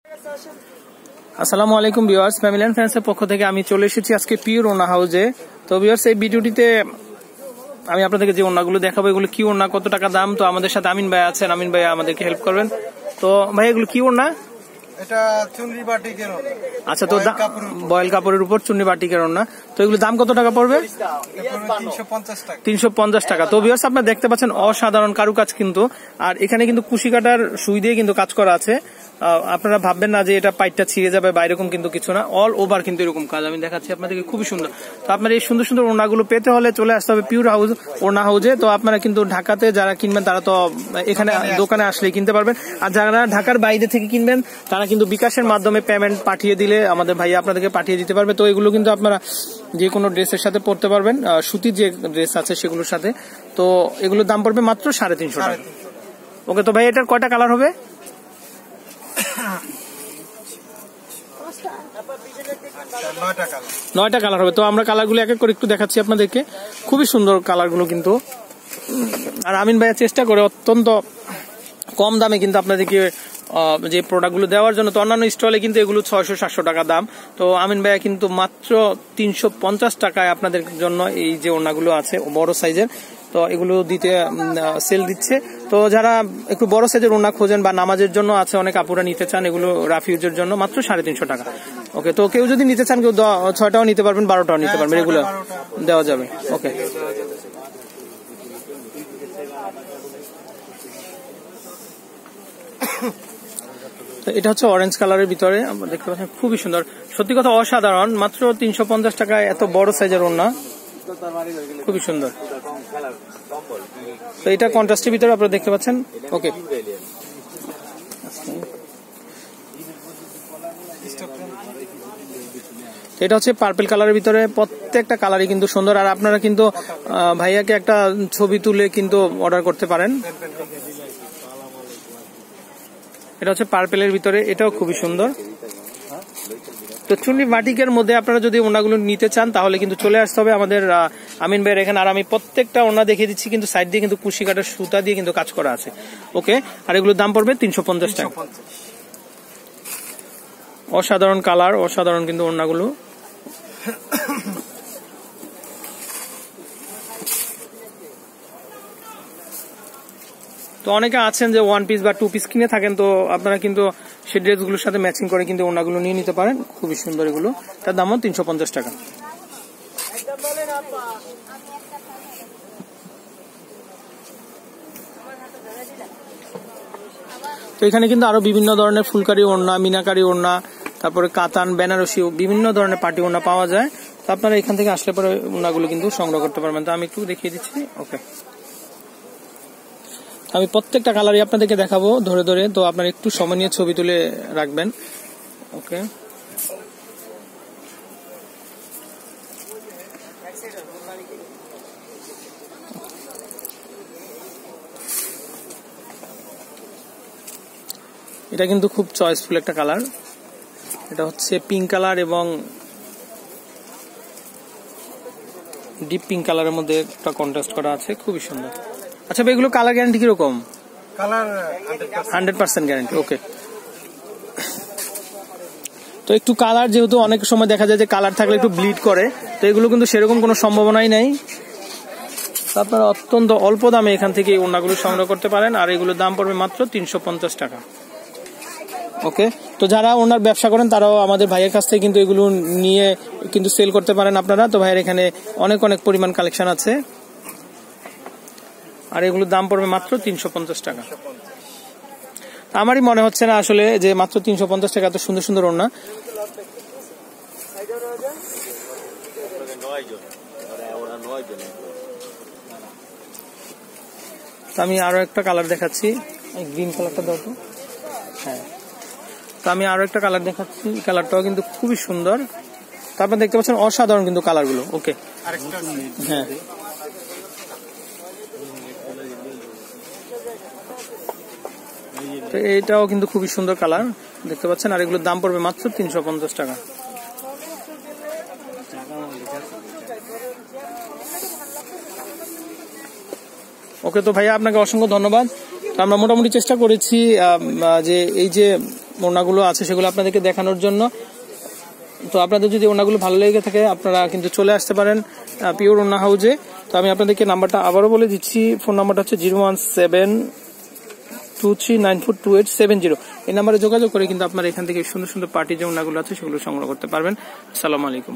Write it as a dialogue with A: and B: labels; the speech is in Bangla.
A: আসসালামু আলাইকুম ভিউয়ার্স, ফ্যামিলি এন্ড ফ্রেন্ডস এর পক্ষ থেকে আমি চলে এসেছি আজকে পিওর ওড়না হাউজে। তো ভিউয়ার্স, এই ভিডিওটিতে আমি আপনাদেরকে যে ওড়নাগুলো দেখাবো এগুলো কি ওড়না, কত টাকা দাম। তো আমাদের সাথে আমিন ভাই আছেন, আমিন ভাই আমাদেরকে হেল্প করবেন। তো ভাই এগুলো কি ওড়না?
B: এটা চুনরি বাটিকের ওড়না।
A: আচ্ছা, তো বয়েল কাপড়ের উপর চুনরি বাটিকের ওড়না। তো এগুলো দাম কত টাকা পড়বে? 350 টাকা। তো ভিউয়ার্স, আপনারা দেখতে পাচ্ছেন অসাধারণ কারুকাজ কিন্তু, আর এখানে কিন্তু কুশি কাটার সুই দিয়ে কিন্তু কাজ করা আছে। আপনারা ভাববেন না যে এটা পাইটটা ছিঁড়ে যাবে বা এরকম কিন্তু কিছু না, অল ওভার কিন্তু এরকম কাজ আমি দেখাচ্ছি আপনাদেরকে, খুবই সুন্দর। তো আপনার এই সুন্দর সুন্দর ওড়নাগুলো পেতে হলে চলে আসতে হবে পিওর হাউস ওড়না হাউজে। তো আপনারা কিন্তু ঢাকাতে যারা কিনবেন তারা তো এখানে দোকানে আসলেই কিনতে পারবেন, আর যারা ঢাকার বাইরে থেকে কিনবেন তারা কিন্তু বিকাশের মাধ্যমে পেমেন্ট পাঠিয়ে দিলে আমাদের ভাই আপনাদেরকে পাঠিয়ে দিতে পারবে। তো এগুলো কিন্তু আপনারা যে কোনো ড্রেসের সাথে পরতে পারবেন, সুতির যে ড্রেস আছে সেগুলোর সাথে। তো এগুলোর দাম পড়বে মাত্র 350 টাকা। ওকে, তো ভাই এটার কয়টা কালার হবে? 9টা কালার হবে। তো আমরা কালারগুলো এক এক করে একটু দেখাচ্ছি আপনাদেরকে, খুবই সুন্দর কালারগুলো কিন্তু। আর আমিন ভাইয়া চেষ্টা করে অত্যন্ত কম দামে কিন্তু আপনাদেরকে যে প্রোডাক্টগুলো দেওয়ার জন্য। তো অন্যান্য স্টলে কিন্তু এগুলো 600-700 টাকা দাম, তো আমিন ভাইয়া কিন্তু মাত্র 350 টাকায় আপনাদের জন্য এই যে ওড়নাগুলো আছে বড় সাইজের, তো এগুলো দিতে সেল দিচ্ছে। তো যারা একটু বড় সাইজের ওড়না খোঁজেন বা নামাজের জন্য আছে, অনেক আপুরা নিতে চান এগুলো রাফিউজের জন্য, মাত্র 350 টাকা। ওকে, তো কেউ যদি নিতে চান কেউ 6টাও নিতে পারবেন, 12টাও নিতে পারবেন, এগুলো দেওয়া যাবে। ওকে, এটা হচ্ছে অরেঞ্জ কালারের ভিতরে, আমরা দেখতে পাচ্ছেন খুবই সুন্দর, সত্যি কথা অসাধারণ। মাত্র 350 টাকায় এত বড় সাইজের ওড়না, খুবই সুন্দর। তো এটা কন্ট্রাস্টের ভিতরে আপনারা দেখতে পাচ্ছেন। ওকে, এটা হচ্ছে পার্পল কালারের ভিতরে, প্রত্যেকটা কালারই কিন্তু সুন্দর। আর আপনারা কিন্তু ভাইয়াকে একটা ছবি তুলে কিন্তু অর্ডার করতে পারেন। এটা হচ্ছে পার্পেলের ভিতরে, এটাও খুবই সুন্দর। তো চুন্নি বাটিকের মধ্যে আপনারা যদি ওড়নাগুলো নিতে চান তাহলে কিন্তু চলে আসতে হবে আমাদের আমিন ভাইয়ের এখানে। আর আমি প্রত্যেকটা ওড়না দেখিয়ে দিচ্ছি, কিন্তু সাইড দিয়ে কিন্তু কুশি কাটার সুতা দিয়ে কিন্তু কাজ করা আছে। ওকে, আর এগুলোর দাম পড়বে 350 টাকা। অসাধারণ কালার, অসাধারণ কিন্তু ওড়নাগুলো। তো অনেকে আছেন যে 1 পিস বা 2 পিস কিনে থাকেন, তো আপনারা কিন্তু সেই ড্রেসগুলোর সাথে ম্যাচিং করে কিন্তু ওড়নাগুলো নিয়ে নিতে পারেন, খুবই সুন্দর এগুলো। তার দামও 350 টাকা। তো এখানে কিন্তু আরো বিভিন্ন ধরনের ফুলকারি ওড়না, মিনাকারি ওড়না, তারপরে কাতান, বেনারসি, বিভিন্ন ধরনের পার্টি ওড়না পাওয়া যায়। তো আপনারা এখান থেকে আসলে পরে ওড়নাগুলো কিন্তু সংগ্রহ করতে পারবেন। তো আমি একটু দেখিয়ে দিচ্ছি। ওকে, আমি প্রত্যেকটা কালারই আপনাদেরকে দেখাবো ধরে ধরে, তো আপনারা একটু সময় নিয়ে ছবি তুলে রাখবেন। ওকে, এটা কিন্তু খুব চয়েসফুল একটা কালার, এটা হচ্ছে পিঙ্ক কালার এবং ডিপ পিঙ্ক কালারের মধ্যে একটা কন্ট্রাস্ট করা আছে, খুবই সুন্দর। আচ্ছা ভাই, এগুলো কালার গ্যারান্টি কিরকম?
B: Colour
A: 100% guarantee. ওকে, তো একটু কালার যেহেতু অনেক সময় দেখা যায় যে কালার থাকলে একটু ব্লিড করে, তো এগুলো কিন্তু সেরকম কোনো সম্ভাবনাই নাই। আপনারা অত্যন্ত অল্প দামে এখান থেকে এই ওড়নাগুলো সংগ্রহ করতে পারেন, আর এগুলোর দাম পড়বে মাত্র 350 টাকা। ওকে, তো যারা ওনার ব্যবসা করেন তারাও আমাদের ভাইয়ের কাছ থেকে কিন্তু এগুলো নিয়ে কিন্তু সেল করতে পারেন আপনারা। তো ভাইয়ের এখানে অনেক অনেক পরিমাণ কালেকশন আছে, আর এগুলোর দাম পড়বে মাত্র 350 টাকা। আমারই মনে হচ্ছে না আসলে যে মাত্র 350 টাকা এত সুন্দর সুন্দর ওড়না। আমি আরো একটা কালার দেখাচ্ছি, গ্রিন কালারটা দাও তো। হ্যাঁ, তো আমি আরো একটা কালার দেখাচ্ছি, কালারটাও কিন্তু খুবই সুন্দর। তো আপনারা দেখতে পাচ্ছেন অসাধারণ কিন্তু কালারগুলো। ওকে, হ্যাঁ, তো এইটাও কিন্তু খুবই সুন্দর কালার দেখতে পাচ্ছেন, আর এগুলোর দাম পড়বে মাত্র 350 টাকা। ওকে, তো ভাইয়া আপনাকে অসংখ্য ধন্যবাদ। আমরা মোটামুটি চেষ্টা করেছি যে এই যে ওড়নাগুলো আছে সেগুলো আপনাদেরকে দেখানোর জন্য। তো আপনাদের যদি ওড়নাগুলো ভালো লেগে থাকে আপনারা কিন্তু চলে আসতে পারেন পিওর ওড়না হাউজে। তো আমি আপনাদেরকে নাম্বারটা আবারও বলে দিচ্ছি, ফোন নাম্বারটা হচ্ছে 01723942870। এই নাম্বারে যোগাযোগ করে কিন্তু আপনারা এখান থেকে সুন্দর সুন্দর পার্টি যে ওড়নাগুলো আছে সেগুলো সংগ্রহ করতে পারবেন। আসসালামু আলাইকুম।